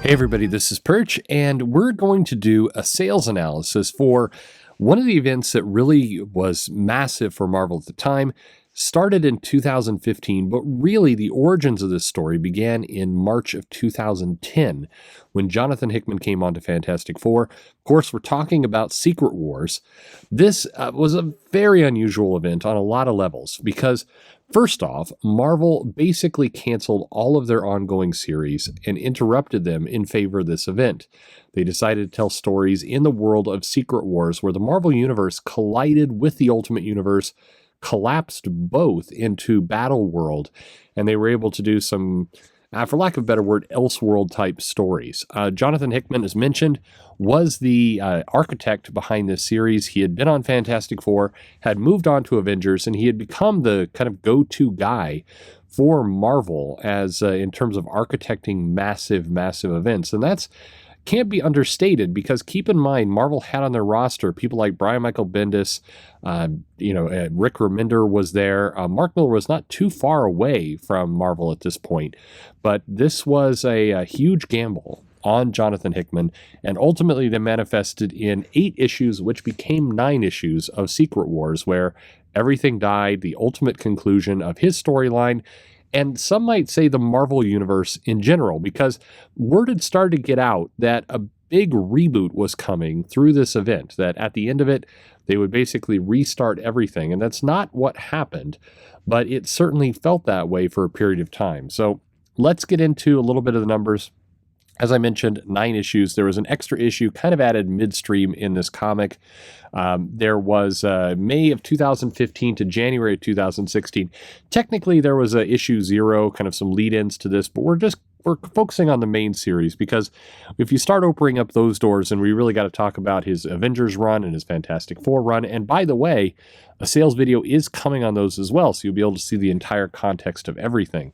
Hey everybody, this is Perch, and we're going to do a sales analysis for one of the events that really was massive for Marvel at the time. Started in 2015, but really the origins of this story began in March of 2010 when Jonathan Hickman came on to Fantastic Four. Of course, we're talking about Secret Wars. This was a very unusual event on a lot of levels because first off, Marvel basically canceled all of their ongoing series and interrupted them in favor of this event. They decided to tell stories in the world of Secret Wars where the Marvel Universe collided with the Ultimate Universe, collapsed both into Battle World, and they were able to do some, for lack of a better word, Elseworld type stories. Jonathan Hickman, as mentioned, was the architect behind this series. He had been on Fantastic Four, had moved on to Avengers, and he had become the kind of go-to guy for Marvel as in terms of architecting massive events. And that's can't be understated because keep in mind, Marvel had on their roster people like Brian Michael Bendis, Rick Remender was there. Mark Miller was not too far away from Marvel at this point, but this was a huge gamble on Jonathan Hickman, and ultimately they manifested in 8 issues, which became 9 issues of Secret Wars, where everything died, the ultimate conclusion of his storyline, and some might say the Marvel Universe in general, because word had started to get out that a big reboot was coming through this event, that at the end of it, they would basically restart everything. And that's not what happened, but it certainly felt that way for a period of time. So let's get into a little bit of the numbers. As I mentioned, 9 issues. There was an extra issue kind of added midstream in this comic. There was May of 2015 to January of 2016. Technically, there was a issue 0, kind of some lead-ins to this, but we're focusing on the main series because if you start opening up those doors, then we really got to talk about his Avengers run and his Fantastic Four run. And by the way, a sales video is coming on those as well, so you'll be able to see the entire context of everything.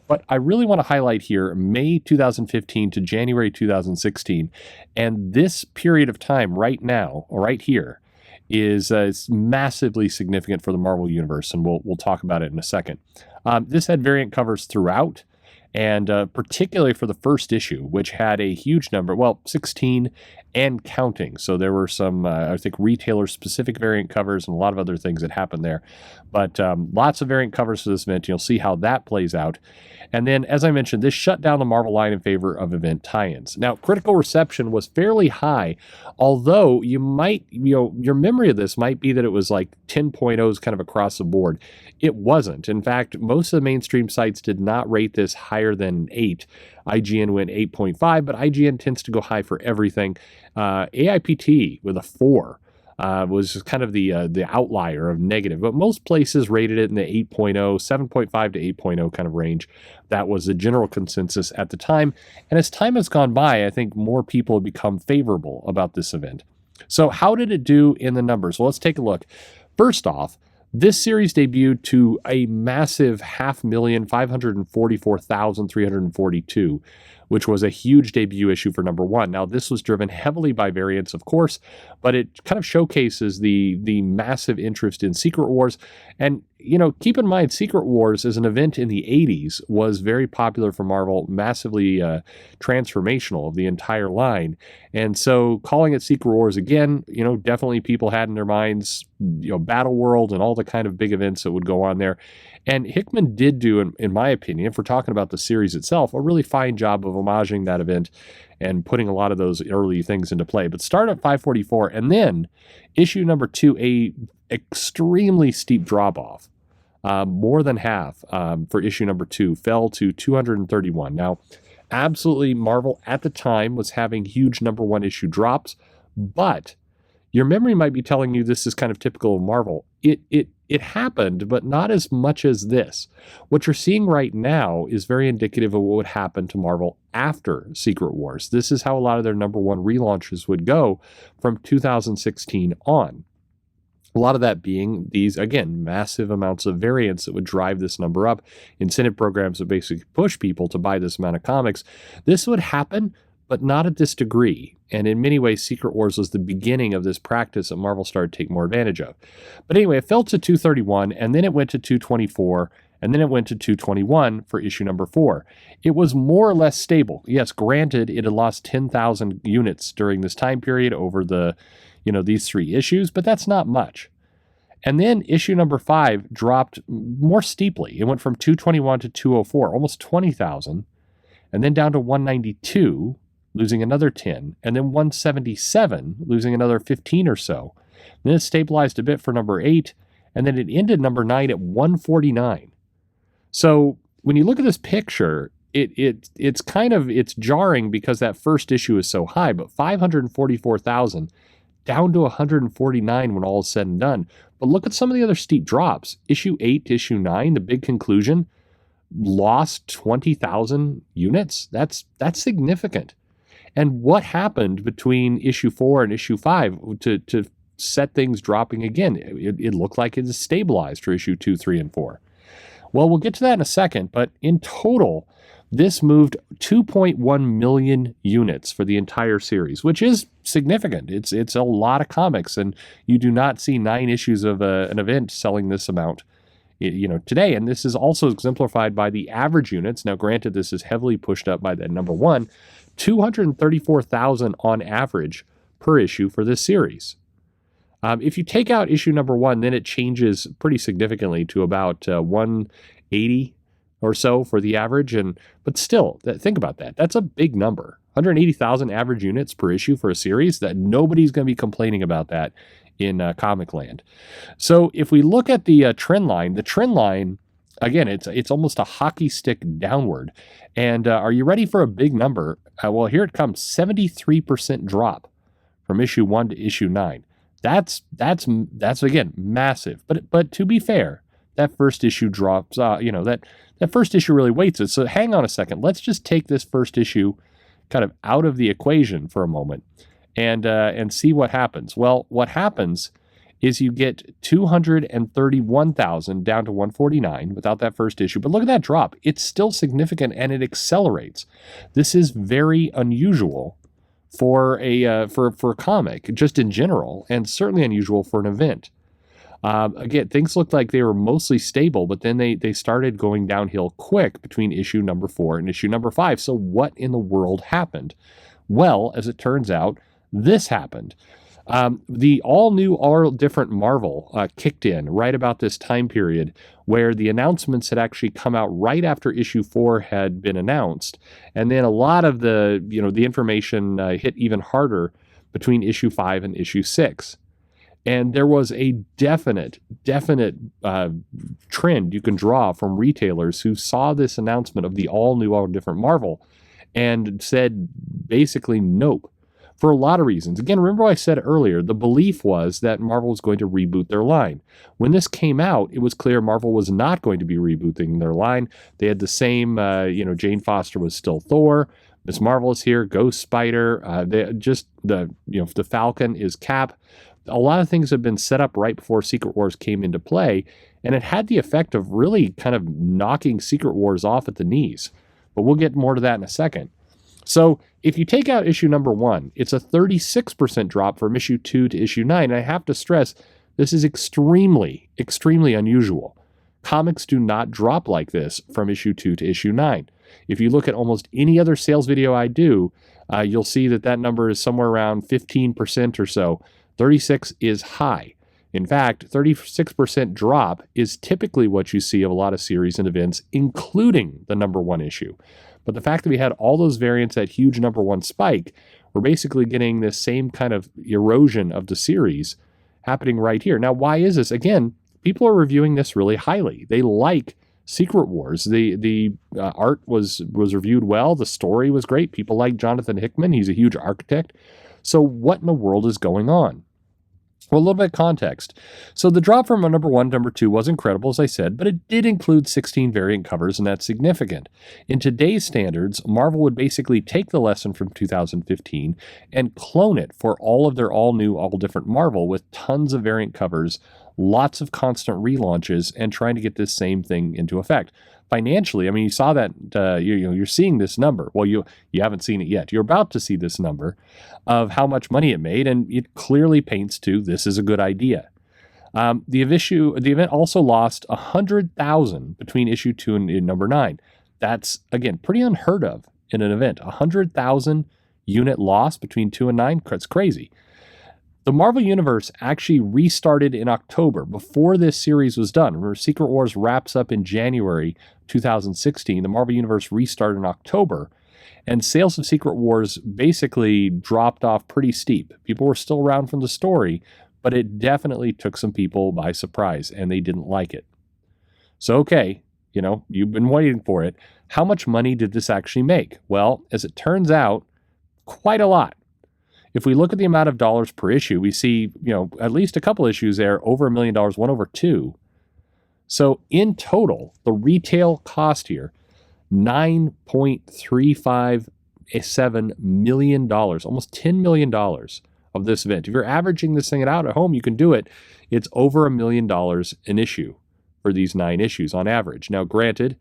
But I really want to highlight here May 2015 to January 2016, and this period of time right now, or right here, is massively significant for the Marvel Universe, and we'll talk about it in a second. This had variant covers throughout, and particularly for the first issue, which had a huge number, 16 and counting. So there were some, I think, retailer-specific variant covers and a lot of other things that happened there. But lots of variant covers for this event. You'll see how that plays out. And then, as I mentioned, this shut down the Marvel line in favor of event tie-ins. Now, critical reception was fairly high, although you might, your memory of this might be that it was like 10.0s kind of across the board. It wasn't. In fact, most of the mainstream sites did not rate this higher than 8. IGN went 8.5, but IGN tends to go high for everything. AIPT with a 4 was just kind of the outlier of negative, but most places rated it in the 8.0, 7.5 to 8.0 kind of range. That was the general consensus at the time. And as time has gone by, I think more people have become favorable about this event. So how did it do in the numbers? Well, let's take a look. First off, this series debuted to a massive 5,544,342, which was a huge debut issue for number 1. Now, this was driven heavily by variants, of course, but it kind of showcases the massive interest in Secret Wars. And, keep in mind, Secret Wars as an event in the 80s was very popular for Marvel, massively transformational of the entire line. And so calling it Secret Wars again, definitely people had in their minds, Battle World and all the kind of big events that would go on there. And Hickman did do, in my opinion, if we're talking about the series itself, a really fine job of homaging that event and putting a lot of those early things into play. But start at 544, and then issue number 2, a extremely steep drop-off. More than half for issue number 2, fell to 231. Now, absolutely, Marvel at the time was having huge number 1 issue drops, but your memory might be telling you this is kind of typical of Marvel. It happened, but not as much as this. What you're seeing right now is very indicative of what would happen to Marvel after Secret Wars. This is how a lot of their number 1 relaunches would go from 2016 on. A lot of that being these, again, massive amounts of variants that would drive this number up. Incentive programs that basically push people to buy this amount of comics. This would happen, but not at this degree. And in many ways, Secret Wars was the beginning of this practice that Marvel started to take more advantage of. But anyway, it fell to 231, and then it went to 224, And then it went to 221 for issue number 4. It was more or less stable. Yes, granted, it had lost 10,000 units during this time period over these 3 issues, but that's not much. And then issue number 5 dropped more steeply. It went from 221 to 204, almost 20,000, and then down to 192, losing another 10, and then 177, losing another 15 or so. Then it stabilized a bit for number 8, and then it ended number 9 at 149. So when you look at this picture, it's jarring because that first issue is so high, but 544,000 down to 149 when all is said and done. But look at some of the other steep drops. Issue 8 to issue 9, the big conclusion, lost 20,000 units. That's significant. And what happened between issue 4 and issue 5 to set things dropping again? It looked like it is stabilized for issue 2, 3, and 4. Well, we'll get to that in a second, but in total, this moved 2.1 million units for the entire series, which is significant. It's a lot of comics, and you do not see 9 issues of an event selling this amount, today. And this is also exemplified by the average units. Now, granted, this is heavily pushed up by that number 1, 234,000 on average per issue for this series. If you take out issue number 1, then it changes pretty significantly to about 180 or so for the average. But still, think about that. That's a big number. 180,000 average units per issue for a series. That nobody's going to be complaining about that in comic land. So if we look at the trend line, again, it's almost a hockey stick downward. And are you ready for a big number? Well, here it comes, 73% drop from issue 1 to issue 9. That's again massive. But to be fair, that first issue drops. That first issue really weights it. So hang on a second. Let's just take this first issue kind of out of the equation for a moment and see what happens. Well, what happens is you get 231,000 down to 149 without that first issue. But look at that drop. It's still significant and it accelerates. This is very unusual for a comic, just in general, and certainly unusual for an event. Again, things looked like they were mostly stable, but then they started going downhill quick between issue number 4 and issue number 5. So what in the world happened? Well, as it turns out, this happened. The all different Marvel kicked in right about this time period where the announcements had actually come out right after issue 4 had been announced. And then a lot of the information hit even harder between issue 5 and issue 6. And there was a definite trend you can draw from retailers who saw this announcement of the all different Marvel and said basically nope. For a lot of reasons. Again, remember what I said earlier, the belief was that Marvel was going to reboot their line. When this came out, it was clear Marvel was not going to be rebooting their line. They had the same, Jane Foster was still Thor, Ms. Marvel is here, Ghost Spider, the Falcon is Cap. A lot of things have been set up right before Secret Wars came into play, and it had the effect of really kind of knocking Secret Wars off at the knees. But we'll get more to that in a second. So if you take out issue number 1, it's a 36% drop from issue 2 to issue 9. And I have to stress, this is extremely, extremely unusual. Comics do not drop like this from issue 2 to issue 9. If you look at almost any other sales video I do, you'll see that number is somewhere around 15% or so. 36 is high. In fact, 36% drop is typically what you see of a lot of series and events, including the number 1 issue. But the fact that we had all those variants, that huge number 1 spike, we're basically getting this same kind of erosion of the series happening right here. Now, why is this? Again, people are reviewing this really highly. They like Secret Wars. The art was reviewed well. The story was great. People like Jonathan Hickman. He's a huge architect. So what in the world is going on? Well, a little bit of context. So the drop from number 1 to number 2 was incredible, as I said, but it did include 16 variant covers, and that's significant. In today's standards, Marvel would basically take the lesson from 2015 and clone it for all of their all-new, all-different Marvel with tons of variant covers, lots of constant relaunches, and trying to get this same thing into effect. Financially, I mean, you saw that you're seeing this number. Well, you haven't seen it yet. You're about to see this number of how much money it made, and it clearly paints to this is a good idea. The event also lost 100,000 between issue 2 and number 9. That's, again, pretty unheard of in an event. 100,000 unit loss between 2 and 9. That's crazy. The Marvel Universe actually restarted in October before this series was done. Remember, Secret Wars wraps up in January 2016. The Marvel Universe restarted in October, and sales of Secret Wars basically dropped off pretty steep. People were still around from the story, but it definitely took some people by surprise, and they didn't like it. So, okay, you've been waiting for it. How much money did this actually make? Well, as it turns out, quite a lot. If we look at the amount of dollars per issue, we see, at least a couple issues there, over $1 million, one over 2. So in total, the retail cost here, $9.357 million, almost $10 million of this event. If you're averaging this thing out at home, you can do it. It's over $1 million an issue for these 9 issues on average. Now, granted,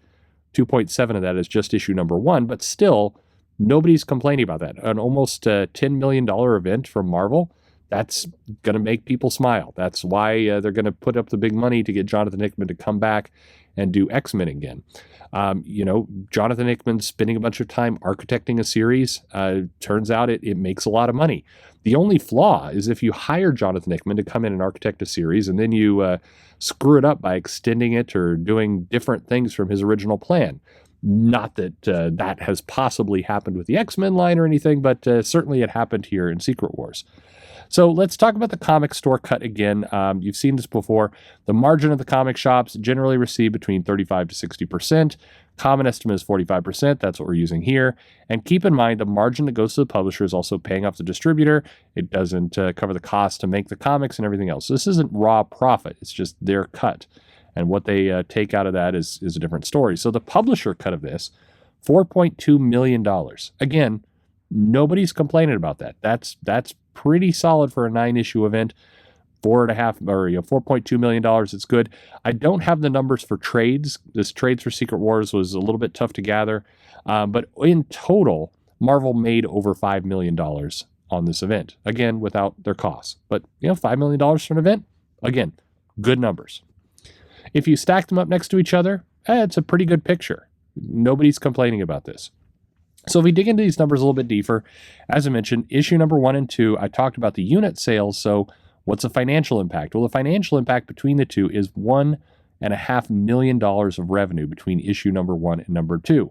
2.7 of that is just issue number 1, but still, nobody's complaining about that. An almost $10 million event from Marvel, that's going to make people smile. That's why they're going to put up the big money to get Jonathan Hickman to come back and do X-Men again. Jonathan Hickman spending a bunch of time architecting a series. Turns out it makes a lot of money. The only flaw is if you hire Jonathan Hickman to come in and architect a series and then you screw it up by extending it or doing different things from his original plan. Not that that has possibly happened with the X-Men line or anything, but certainly it happened here in Secret Wars. So let's talk about the comic store cut again. You've seen this before. The margin of the comic shops generally receive between 35 to 60%. Common estimate is 45%. That's what we're using here. And keep in mind, the margin that goes to the publisher is also paying off the distributor. It doesn't cover the cost to make the comics and everything else. So this isn't raw profit. It's just their cut. And what they take out of that is a different story. So the publisher cut of this, $4.2 million. Again, nobody's complaining about that. That's pretty solid for a 9-issue event. $4.2 million. It's good. I don't have the numbers for trades. This trades for Secret Wars was a little bit tough to gather. But in total, Marvel made over $5 million on this event. Again, without their costs. But, $5 million for an event, again, good numbers. If you stack them up next to each other, it's a pretty good picture. Nobody's complaining about this. So if we dig into these numbers a little bit deeper, as I mentioned, issue number 1 and 2, I talked about the unit sales. So what's the financial impact? Well, the financial impact between the two is $1.5 million of revenue between issue number 1 and number 2.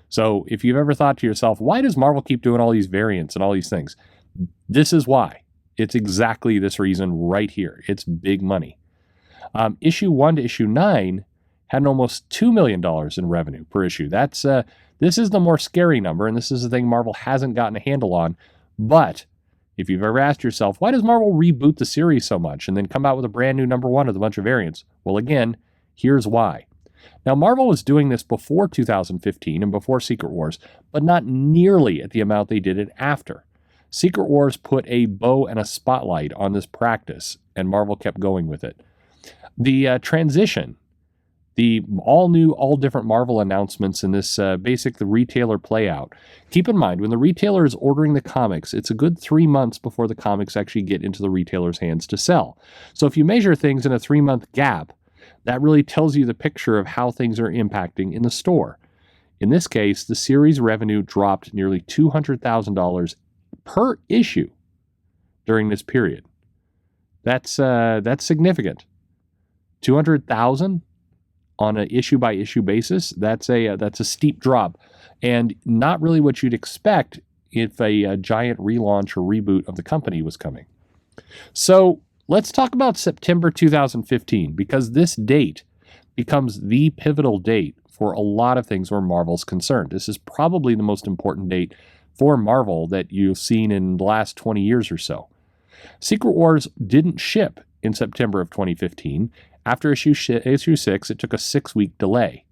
So if you've ever thought to yourself, why does Marvel keep doing all these variants and all these things? This is why. It's exactly this reason right here. It's big money. Issue 1 to issue 9 had almost $2 million in revenue per issue. This is the more scary number, and this is the thing Marvel hasn't gotten a handle on. But if you've ever asked yourself, why does Marvel reboot the series so much and then come out with a brand new number 1 with a bunch of variants? Well, again, here's why. Now, Marvel was doing this before 2015 and before Secret Wars, but not nearly at the amount they did it after. Secret Wars put a bow and a spotlight on this practice, and Marvel kept going with it. The transition, the all-new, all-different Marvel announcements in this the retailer playout. Keep in mind, when the retailer is ordering the comics, it's a good 3 months before the comics actually get into the retailer's hands to sell. So if you measure things in a 3-month gap, that really tells you the picture of how things are impacting in the store. In this case, the series revenue dropped nearly $200,000 per issue during this period. That's significant. $200,000 on an issue-by-issue basis, that's a steep drop, and not really what you'd expect if a giant relaunch or reboot of the company was coming. So let's talk about September 2015, because this date becomes the pivotal date for a lot of things where Marvel's concerned. This is probably the most important date for Marvel that you've seen in the last 20 years or so. Secret Wars didn't ship in September of 2015. After issue 6, it took a 6-week delay.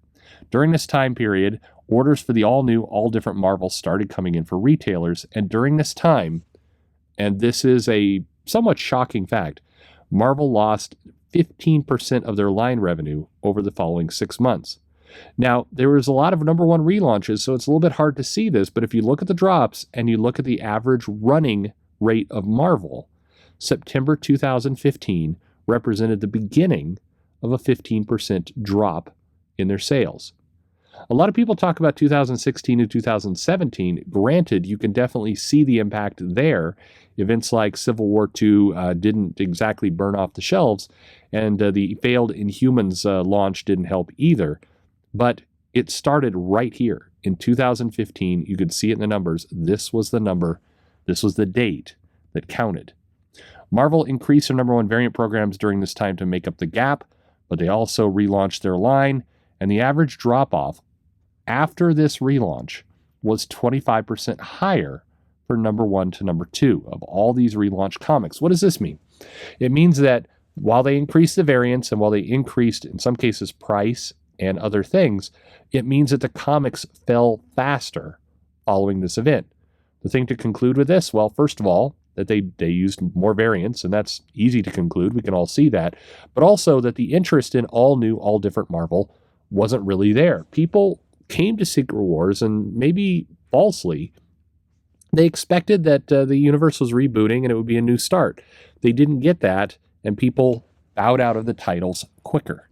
During this time period, orders for the all-new, all-different Marvel started coming in for retailers, and during this time, and this is a somewhat shocking fact, Marvel lost 15% of their line revenue over the following 6 months. Now, there was a lot of number 1 relaunches, so it's a little bit hard to see this, but if you look at the drops and you look at the average running rate of Marvel, September 2015 represented the beginning of a 15% drop in their sales. A lot of people talk about 2016 and 2017. Granted, you can definitely see the impact there. Events like Civil War II didn't exactly burn off the shelves, and the failed Inhumans launch didn't help either. But it started right here in 2015. You could see it in the numbers. This was the number. This was the date that counted. Marvel increased their number one variant programs during this time to make up the gap, but they also relaunched their line, and the average drop-off after this relaunch was 25% higher for number one to number two of all these relaunched comics. What does this mean? It means that while they increased the variants and while they increased, in some cases, price and other things, it means that the comics fell faster following this event. The thing to conclude with this, well, first of all, that they used more variants, and that's easy to conclude. We can all see that. But also that the interest in all new, all different Marvel wasn't really there. People came to Secret Wars, and maybe falsely, they expected that the universe was rebooting and it would be a new start. They didn't get that, and people bowed out of the titles quicker.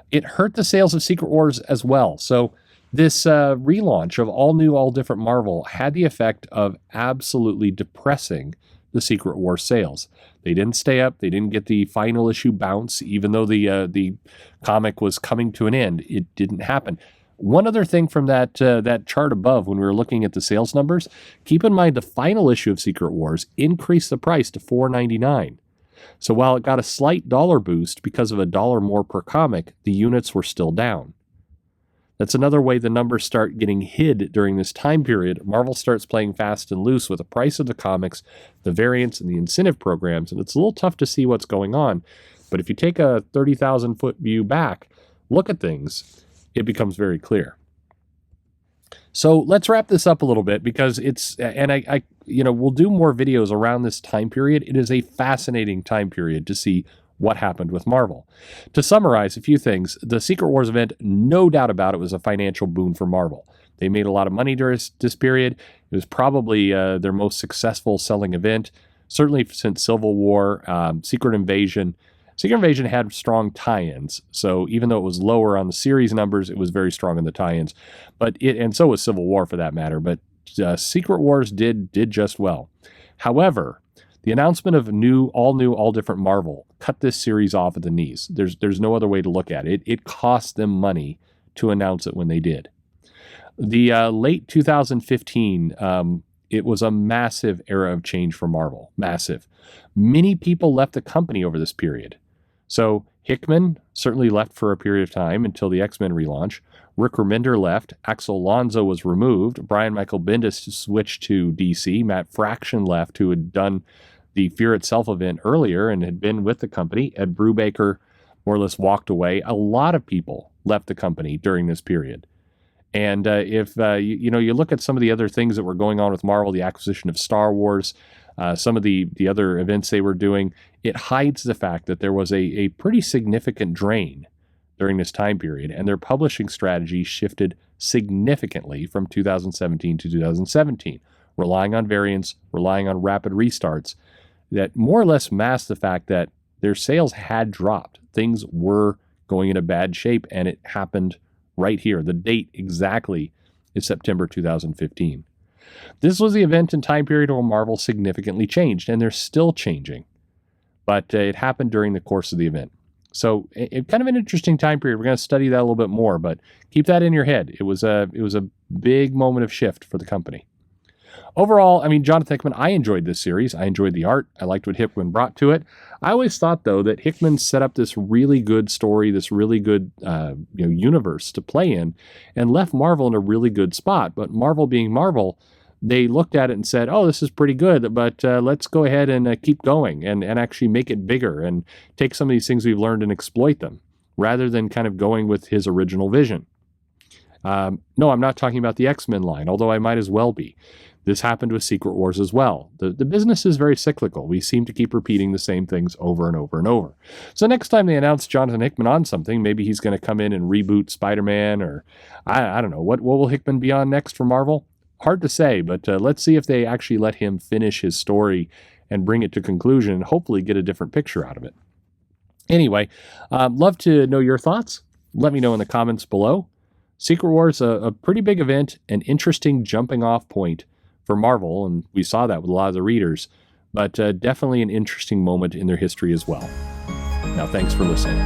It hurt the sales of Secret Wars as well. So this relaunch of all new, all different Marvel had the effect of absolutely depressing the Secret Wars sales. They didn't stay up. They didn't get the final issue bounce, even though the comic was coming to an end. It didn't happen. One other thing from that chart above, when we were looking at the sales numbers, keep in mind the final issue of Secret Wars increased the price to $4.99. So while it got a slight dollar boost because of $1 more per comic, the units were still down. That's another way the numbers start getting hid during this time period. Marvel starts playing fast and loose with the price of the comics, the variants, and the incentive programs, and it's a little tough to see what's going on. But if you take a 30,000-foot view back, look at things, it becomes very clear. So let's wrap this up a little bit because we'll do more videos around this time period. It is a fascinating time period to see what happened with Marvel. To summarize a few things, the Secret Wars event, no doubt about it, was a financial boon for Marvel. They made a lot of money during this period. It was probably their most successful selling event, certainly since Civil War, Secret Invasion. Secret Invasion had strong tie-ins, so even though it was lower on the series numbers, it was very strong in the tie-ins. And so was Civil War for that matter. But Secret Wars did just well. However, the announcement of all different Marvel cut this series off at the knees. There's no other way to look at it. It cost them money to announce it when they did. The late 2015, it was a massive era of change for Marvel. Massive. Many people left the company over this period. So Hickman certainly left for a period of time until the X-Men relaunch. Rick Remender left. Axel Lonzo was removed. Brian Michael Bendis switched to DC. Matt Fraction left, who had done the Fear Itself event earlier and had been with the company. Ed Brubaker more or less walked away. A lot of people left the company during this period. And if you look at some of the other things that were going on with Marvel, the acquisition of Star Wars, some of the other events they were doing, it hides the fact that there was a pretty significant drain during this time period, and their publishing strategy shifted significantly from 2017 to 2017, relying on variants, relying on rapid restarts that more or less masked the fact that their sales had dropped. Things were going in a bad shape, and it happened right here. The date exactly is September 2015. This was the event and time period where Marvel significantly changed, and they're still changing. But it happened during the course of the event. So kind of an interesting time period. We're going to study that a little bit more, but keep that in your head. It was a big moment of shift for the company. Overall, I mean, Jonathan Hickman, I enjoyed this series. I enjoyed the art. I liked what Hickman brought to it. I always thought, though, that Hickman set up this really good story, this really good universe to play in, and left Marvel in a really good spot. But Marvel being Marvel, they looked at it and said, oh, this is pretty good, but let's go ahead and keep going and actually make it bigger and take some of these things we've learned and exploit them, rather than kind of going with his original vision. No, I'm not talking about the X-Men line, although I might as well be. This happened with Secret Wars as well. The business is very cyclical. We seem to keep repeating the same things over and over and over. So next time they announce Jonathan Hickman on something, maybe he's going to come in and reboot Spider-Man, or I don't know. What will Hickman be on next for Marvel? Hard to say, but let's see if they actually let him finish his story and bring it to conclusion and hopefully get a different picture out of it. Anyway, love to know your thoughts. Let me know in the comments below. Secret Wars, a pretty big event, an interesting jumping off point for Marvel, and we saw that with a lot of the readers, but definitely an interesting moment in their history as well. Now, thanks for listening.